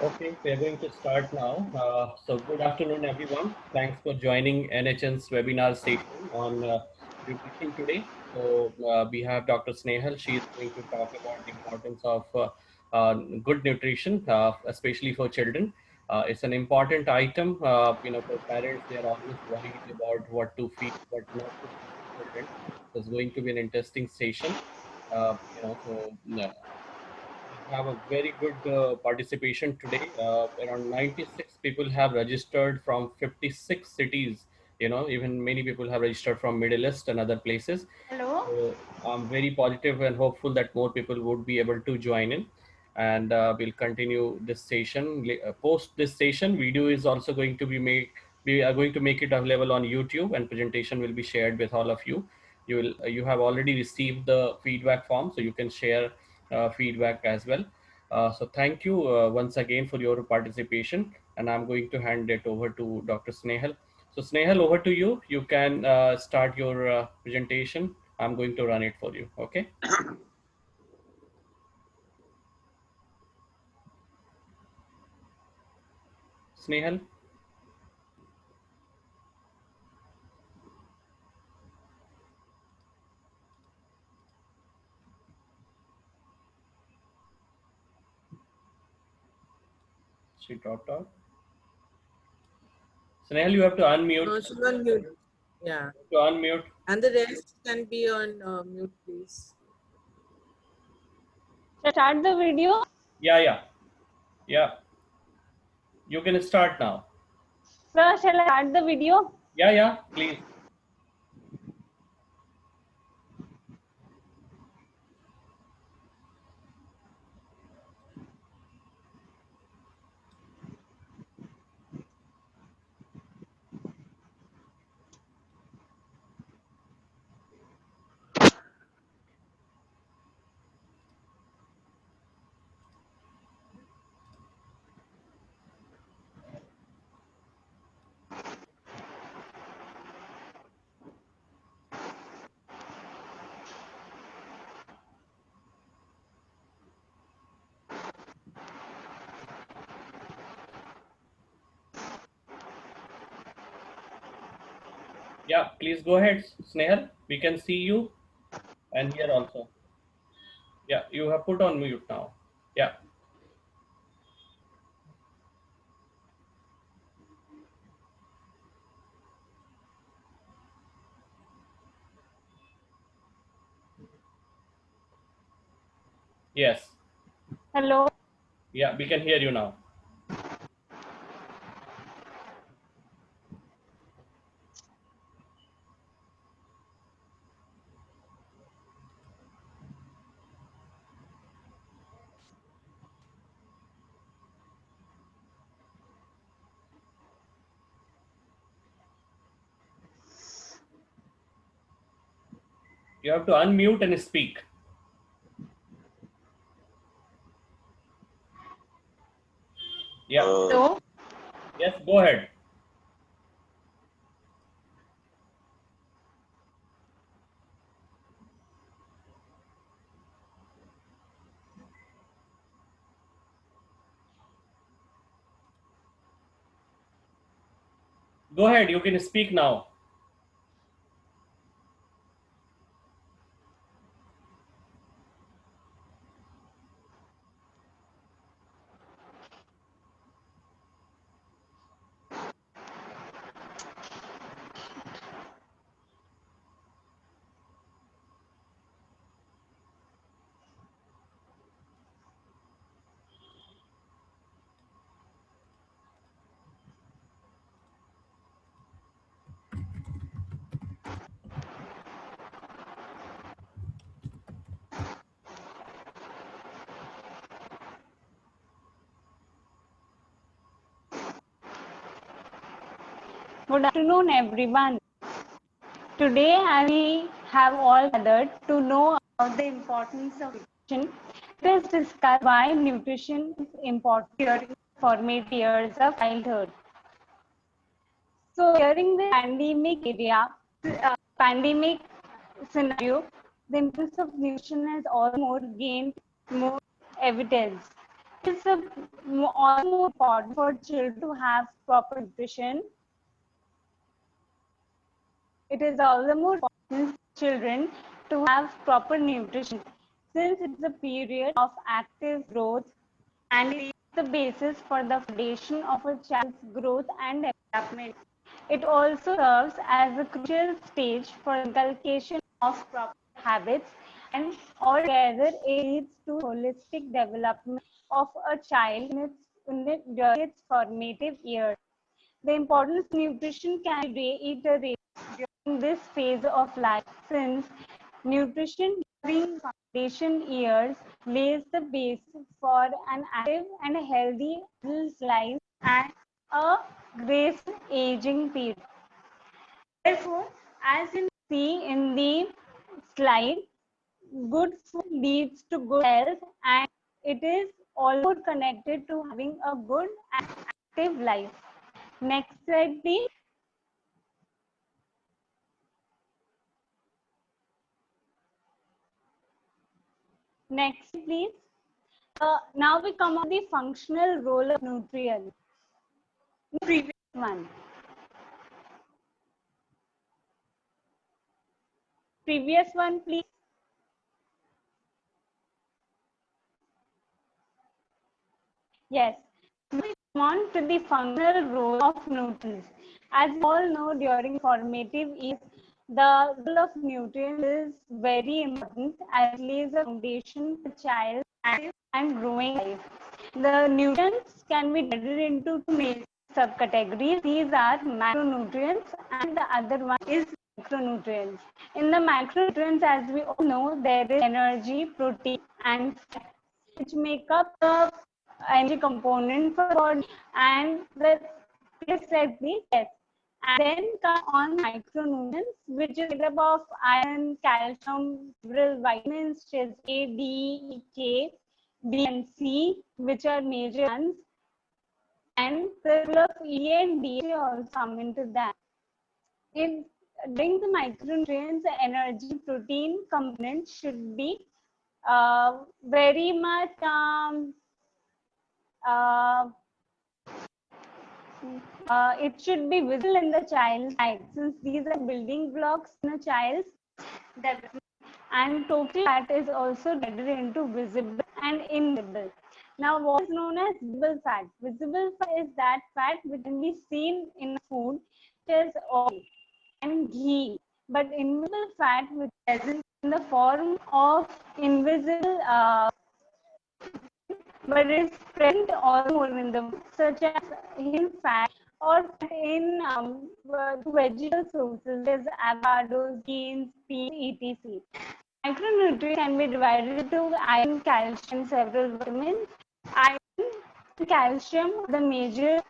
Okay, we are going to start now. So good afternoon, everyone. Thanks for joining NHN's webinar session on nutrition today. So we have Dr. Snehal. She is going to talk about the importance of good nutrition, especially for children. It's an important item. For parents, they are always worried about what to feed, what not to feed the children. So it's going to be an interesting session. We have a very good participation today. Around 96 people have registered from 56 cities. Even many people have registered from Middle East and other places. Hello. So I'm very positive and hopeful that more people would be able to join in, and we'll continue this session. Post this session, video is also going to be made. We are going to make it available on YouTube, and presentation will be shared with all of you. You have already received the feedback form, so you can share feedback as well. So thank you once again for your participation, and I'm going to hand it over to Dr. Snehal. So Snehal, over to you. You can start your presentation. I'm going to run it for you. Okay. Snehal. She dropped out. Snehal, you have to unmute. No, she's on mute. Yeah. To unmute. And the rest can be on mute, please. Start the video. Yeah. You can start now. Sir, shall I start the video? Yeah, please. Yeah, please go ahead, Snehal. We can see you and hear also. Yeah, you have put on mute now. Yeah. Yes. Hello. Yeah, we can hear you now. You have to unmute and speak. Yeah. Hello. Yes, go ahead. Go ahead. You can speak now. Good afternoon, everyone. Today, we have all gathered to know about the importance of nutrition. Let's discuss why nutrition is important during the formative years of childhood. So, during the pandemic scenario, the importance of nutrition has all more gained more evidence. It's all more important for children to have proper nutrition. It is all the more important for children to have proper nutrition since it's a period of active growth and it is the basis for the foundation of a child's growth and development. It also serves as a crucial stage for inculcation of proper habits and altogether it leads to holistic development of a child during its formative years. The importance of nutrition can be reiterated during this phase of life since nutrition during foundation years lays the basis for an active and healthy adult life and a graceful aging period. Therefore, as you see in the slide, good food leads to good health and it is also connected to having a good and active life. Next slide, please. Next, please. Now we come on the functional role of nutrients. Previous one. Previous one, please. Yes. We come on to the functional role of nutrients. As you all know, during formative years, the role of nutrients is very important as it lays a foundation for child's active and growing life. The nutrients can be divided into two major subcategories. These are macronutrients and the other one is micronutrients. In the macronutrients, as we all know, there is energy, protein and fat, which make up the energy component for the body and the please. And then come on micronutrients, which is made up of iron, calcium, several vitamins such as A, D, K, B, and C, which are major ones. And the role of E and D also come into that. During the micronutrients, the energy protein component should be very much it should be visible in the child's life since these are building blocks in a child's development. And total fat is also divided into visible and invisible. Now, what is known as visible fat? Visible fat is that fat which can be seen in food, such as oil and ghee. But invisible fat, which is present in the form of invisible but it's present all in the such as in fat or in vegetable sources as avocados, beans, peas, etc. Micronutrients can be divided into iron, calcium, several vitamins. Iron, calcium, the major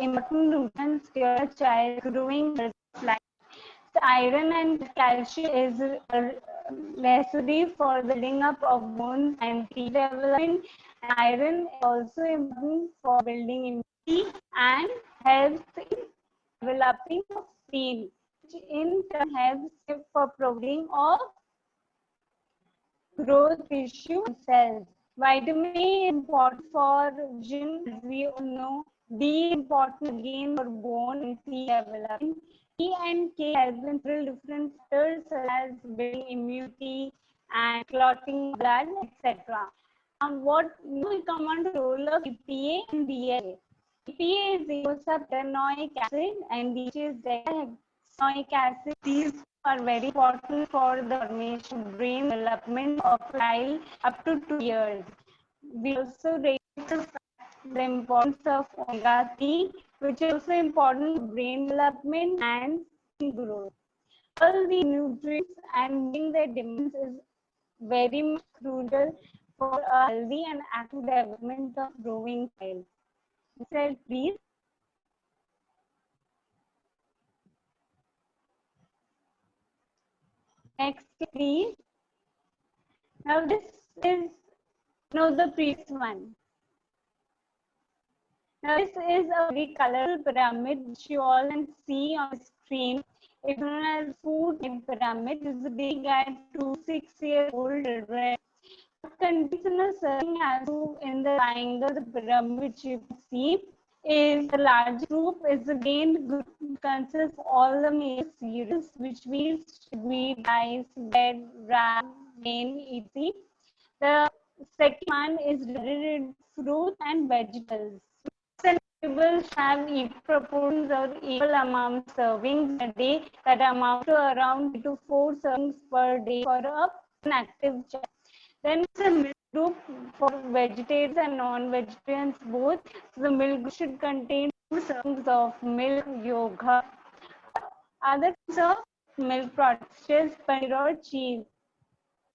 important nutrients during a child growing life. The iron and calcium is necessary for the building up of bones and teeth development. Iron is also important for building immunity and helps in developing of skin, which in turn helps for providing of growth tissue and cells. Vitamin A is important for vision, as we all know. D is important again for bone and teeth development. E and K help in several different factors such as building immunity and clotting blood, etc. What now we come on to the role of EPA and DHA. EPA is eicosapentaenoic acid and DHA is dihexanoic acid. These are very important for the formation of brain development of a child up to 2 years. We also raise the importance of omega-3, which is also important for brain development and skin growth. All the nutrients and meeting their demands is very much crucial for a healthy and active development of growing child. Next slide, please. Next, please. Now this is the previous one. Now this is a very colorful pyramid which you all can see on the screen. It's known as food pyramid. This is being at 2 to 6 year old children conventional serving as to in the triangle, the pyramid which you see is the large group is again group consists of all the major cereals, which means wheat, rice, bread, ram, grain, etc. The second one is divided fruit and vegetables. Fruits and vegetables have equal proportions or equal amount of servings a day that amount to around 3 to 4 servings per day for an active child. Then it's a milk group for vegetarians and non-vegetarians both. So the milk group should contain 2 servings of milk, yogurt, other kinds of milk products, such as paneer or cheese.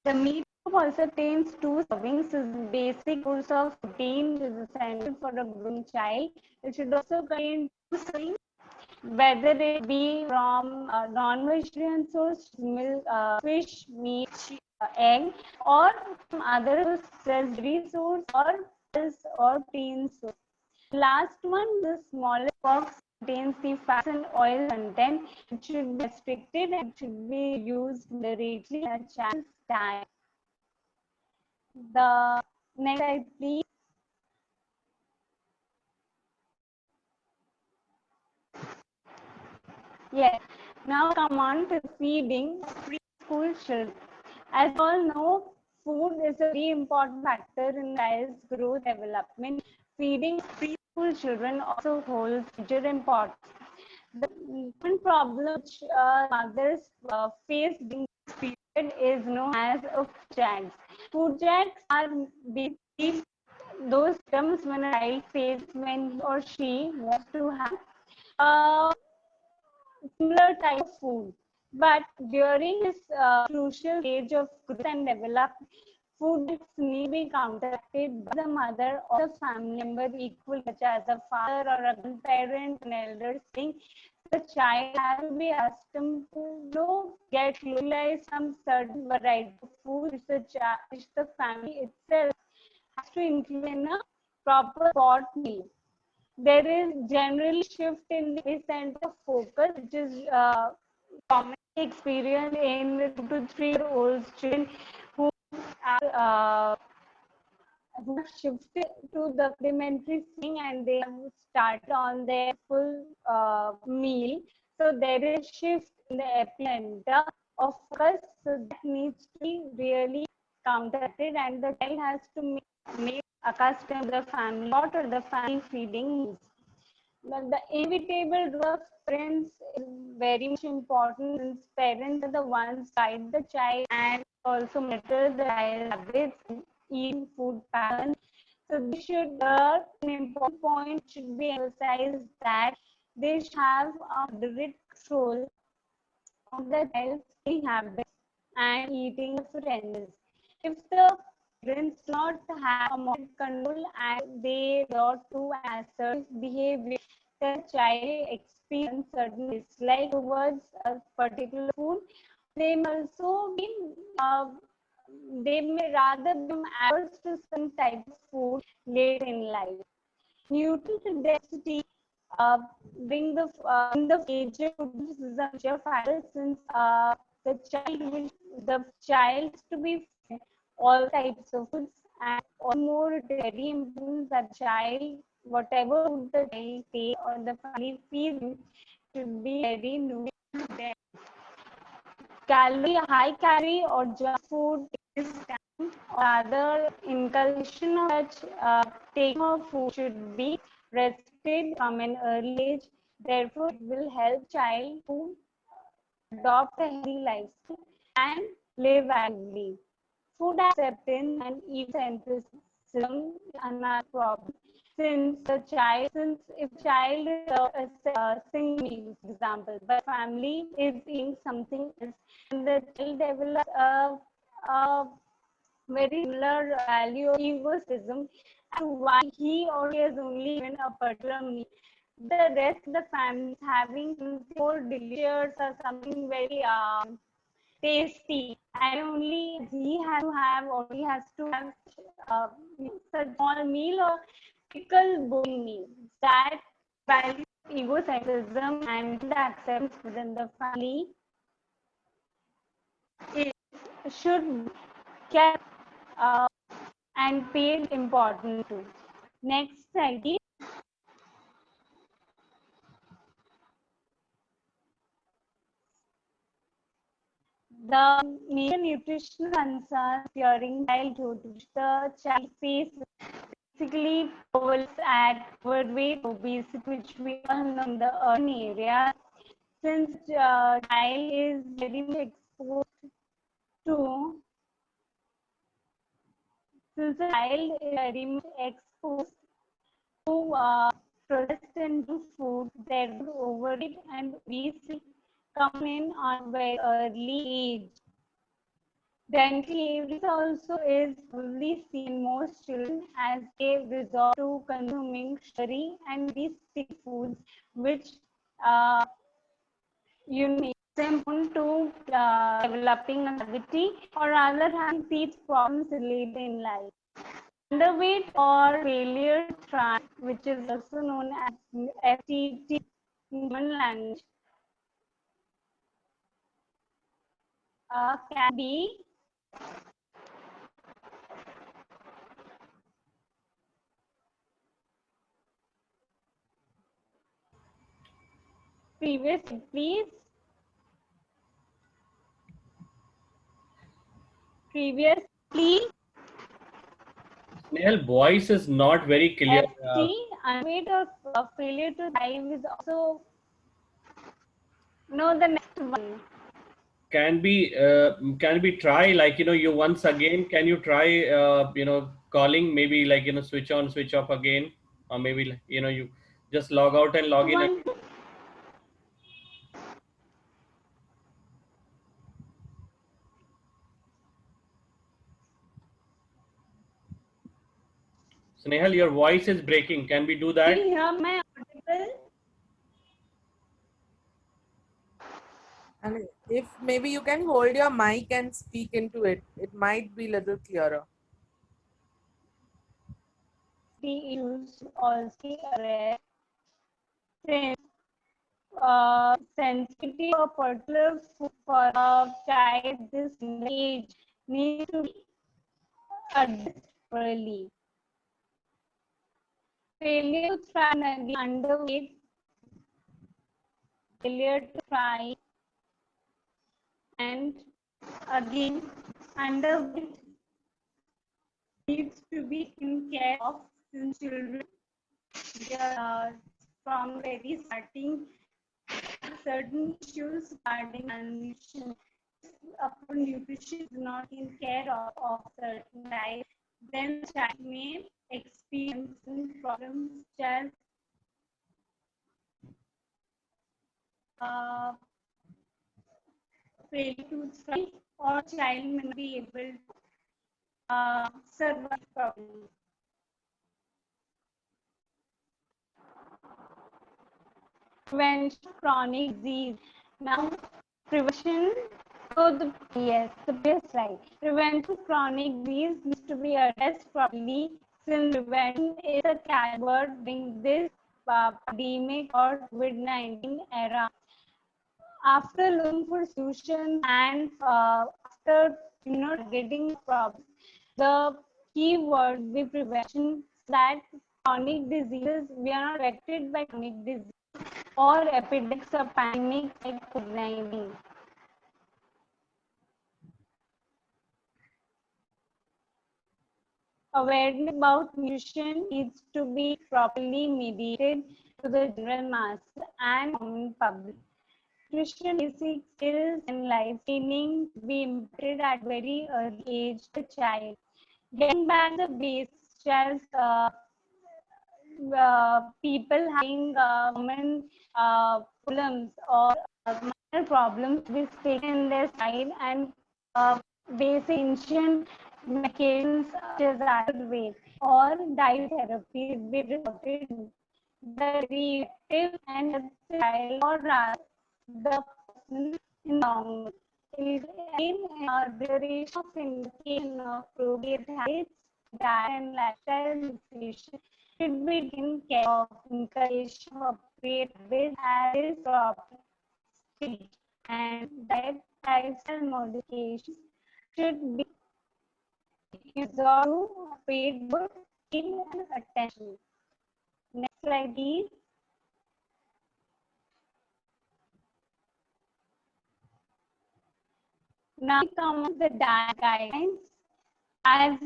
The meat group also contains 2 servings, is basic source of protein, which is essential for a growing child. It should also contain 2 servings, whether it be from non-vegetarian source, milk, fish, meat, egg, or from other sources, as dairy source or protein source. Last one, the smallest box contains the fats and oil content. It should be restricted and should be used moderately in a child's diet. The next slide, please. Yes. Now come on to feeding preschool children. As you all know, food is a very important factor in child's growth development. Feeding preschool children also holds major importance. The common problem which mothers face during this period is known as food jags. Food jags are basically those terms when a child faces when he or she wants to have a similar type of food. But during this crucial stage of growth and development, food need to be counteracted by the mother or the family member equal, such as a father or a grandparent, an elder sibling. The child has to be accustomed to get utilized some certain variety of food which the family itself has to include in a proper pot meal. There is generally shift in the epicenter of focus, which is commonly experienced in 2 to 3-year-old children who are who have shifted to the supplementary feeding and they have started on their full meal. So there is shift in the epicenter of focus. So that needs to be really counteracted, and the child has to make accustomed to the family pot or the family feeding needs. But the inevitable role of parents is very much important, since parents are the ones guide the child and also monitor the child habits and eating food patterns. So they should, an important point should be emphasized that they should have a moderate control of the child's eating habits and eating preferences. If the parents do not have a moderate control and they resort to an assertive behavior, the child experience certain dislike towards a particular food. They may also be, they may rather become averse to some type of food late in life. Nutrition density bring the in the major food is a major factor, since the child to be fed all types of foods, and all more it is very important that child, whatever food the child takes or the family feeds him, should be very nutritious. High calorie or junk food is time, or other inculcation of such taking of food should be restricted from an early age. Therefore, it will help child to adopt a healthy lifestyle and live actively. Food acceptance and egocentricism are another problem. Since if child is a single meal, for example, but family is eating something else, and the child develops a very similar value of egotism as to why he or she has only given a particular meal. The rest of the family is having something more delicious or something very tasty, and only he has to have or he has to have such small meal or typical boring meal. That value of egocentrism and the acceptance within the family is, should be kept and paid important too. Next slide, please. The major nutritional concerns during childhood which the child faces basically falls at overweight, obesity, which we all know in the urban area. Since child is very much exposed to, since the child is very much exposed to processed and to food, their overweight and obesity come in on very early age. Dental caries also is probably seen in most children as they resort to consuming sugary and these sticky foods, which you need them to developing a cavity or rather having teeth problems later in life. Underweight or failure to thrive, which is also known as FTT in human language, can be previous, please. Previously, Snehal, voice is not very clear. FT, underweight or failure to thrive is also no the next one. Can be try, like, you once again, can you try, calling, maybe, like, switch on, switch off again, or maybe, like, you just log out and log in One, again. Snehal, your voice is breaking. Can we do can that? you hear my audible? And if maybe you can hold your mic and speak into it, it might be a little clearer. The issues also arrest since sensitivity of particular food for a child this age needs to be addressed early. Failure to thrive and underweight, failure to thrive, and again underweight needs to be taken care of since children from very starting certain issues regarding nutrition. Upon nutrition is not in care of certain diet, then the child may experience problems such as uh, failure to thrive or child may not be able to survive problems. Prevention of chronic disease. Now, prevention. So the previous slide. Prevention of chronic disease needs to be addressed properly since prevention is a keyword during this pandemic or COVID-19 era. After looking for solutions and after getting problems, the key word will be prevention. That chronic diseases, we are not affected by chronic disease or epidemics or pandemic like COVID-19. Awareness about nutrition needs to be properly mediated to the general mass and common public. Nutrition basic skills and life training to be imparted at very early age to the child. Getting back the basics as people having common problems or minor problems be taken in their side and basic ancient medications such as Ayurveda or diet therapy be resorted to. The very active and the child or rather the person in the long run. In duration of indication of appropriate habits, diet and lifestyle nutrition should be taken care of in case of appropriate habits at this proper stage, and diet lifestyle modifications should be resort to paid good care and attention. Next slide, please. Now we come on the diet guidelines. As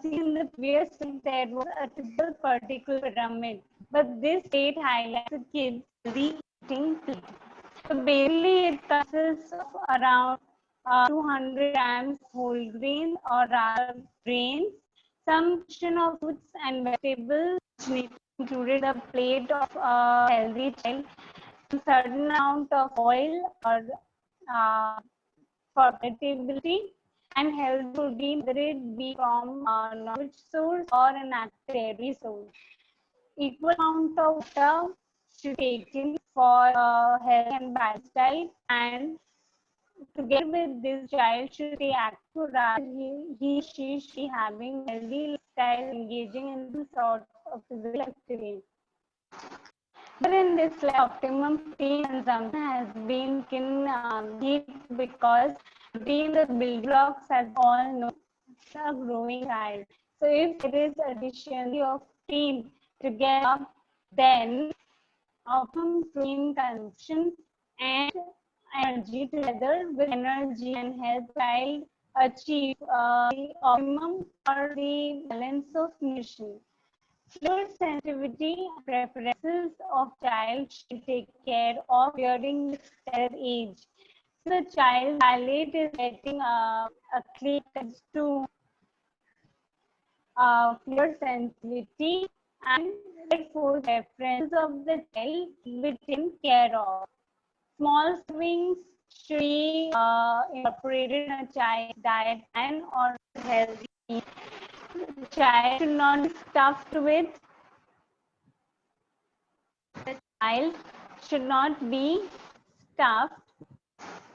seen in the previous slide, there was a typical particle pyramid, but this slide highlights the kids' healthy eating plate. So basically, it consists of around 200 grams whole grain or rather grains, some portion of fruits and vegetables, which need to be included a plate of a healthy child, some certain amount of oil or uh, for palatability and healthy protein, whether it be from a non-veg source or an active dairy source. Equal amount of water should be taken for a healthy and balanced diet, and together with this child should stay active rather he she should be having healthy lifestyle, engaging in some sort of physical activity. But in this like, optimum protein consumption has been heat because protein the building blocks as all know a growing child. So if there is a deficiency of protein together, then optimum protein consumption and energy together with energy and help child achieve the optimum or the balance of nutrition. Fluid sensitivity and preferences of child should take care of during their age. So the child palate is getting acclimated to fluid sensitivity, and therefore preferences of the child will be taken care of. Small servings should be incorporated in a child's diet and or healthy. The child should not be stuffed with the child should not be stuffed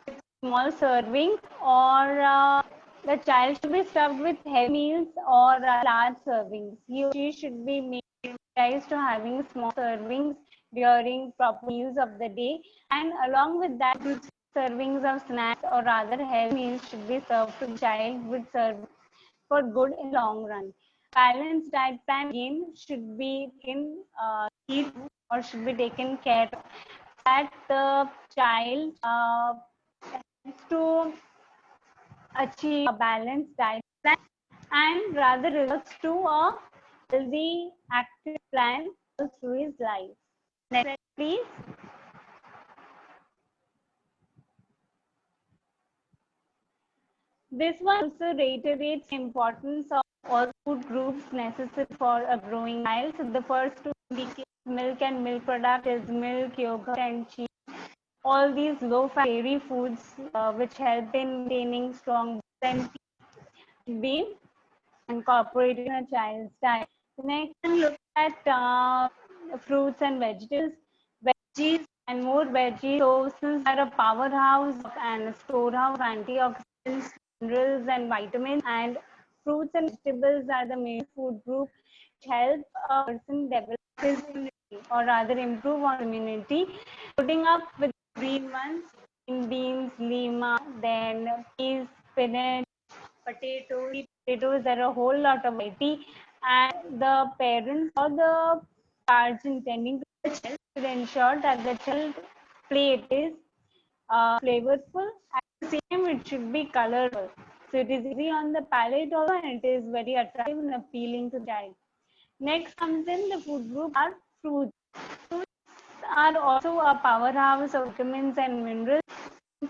with small servings, or the child should be stuffed with heavy meals or large servings. He or she should be made to having small servings during proper meals of the day, and along with that, servings of snacks or rather heavy meals should be served to the child with serve for good in long run. Balanced diet plan again should be in or should be taken care of that the child has to achieve a balanced diet plan and rather results to a healthy active plan all through his life. Next slide, please. This one also reiterates the importance of all food groups necessary for a growing child. So the first two indicate milk and milk product is milk, yogurt, and cheese. All these low-fat dairy foods, which help in maintaining strong bones and be incorporated in a child's diet. Next, look at fruits and vegetables. Veggies and more veggie sources are a powerhouse and a storehouse of antioxidants, minerals, and vitamins. And fruits and vegetables are the main food group which help a person develop his immunity, or rather improve on immunity. Putting up with green ones, green beans, lima, then peas, spinach, potatoes, there are a whole lot of variety, and the parents or the guardian tending to the child should ensure that the child plate is flavorful. At the same, it should be colorful. So it is easy on the palate also, and it is very attractive and appealing to the child. Next comes in the food group are fruits. Fruits are also a powerhouse of vitamins and minerals.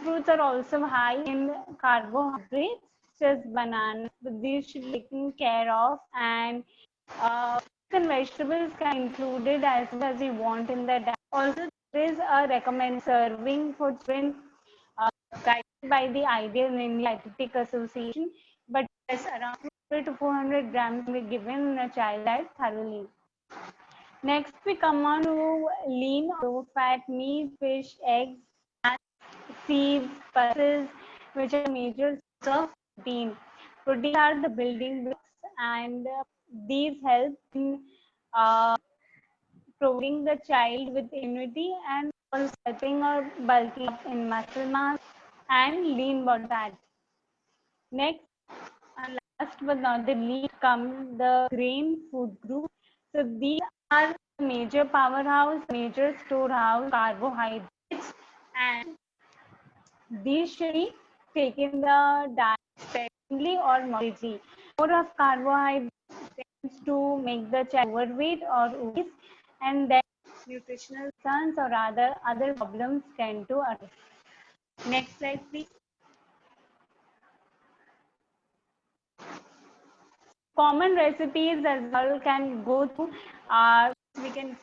Fruits are also high in carbohydrates, such as bananas. But these should be taken care of, and fruits and vegetables can be included as much as you want in the diet. Also, there is a recommended serving for children guided by the Ideal India Dietetic Association, but yes, around 200 to 400 grams will be given in a child diet thoroughly. Next, we come on to lean, low fat meat, fish, eggs, seeds, pulses, which are major sources of protein. Protein are the building blocks, and these help in uh, providing the child with immunity and also helping or bulking up in muscle mass and lean body fat. Next, and last but not the least come the grain food group. So these are major powerhouse, major storehouse carbohydrates, and these should be taken the diet sparingly or moderately. More of carbohydrates tends to make the child overweight or obese, and then nutritional concerns or other problems tend to arise. Next slide, please. Common recipes as well can go through. We can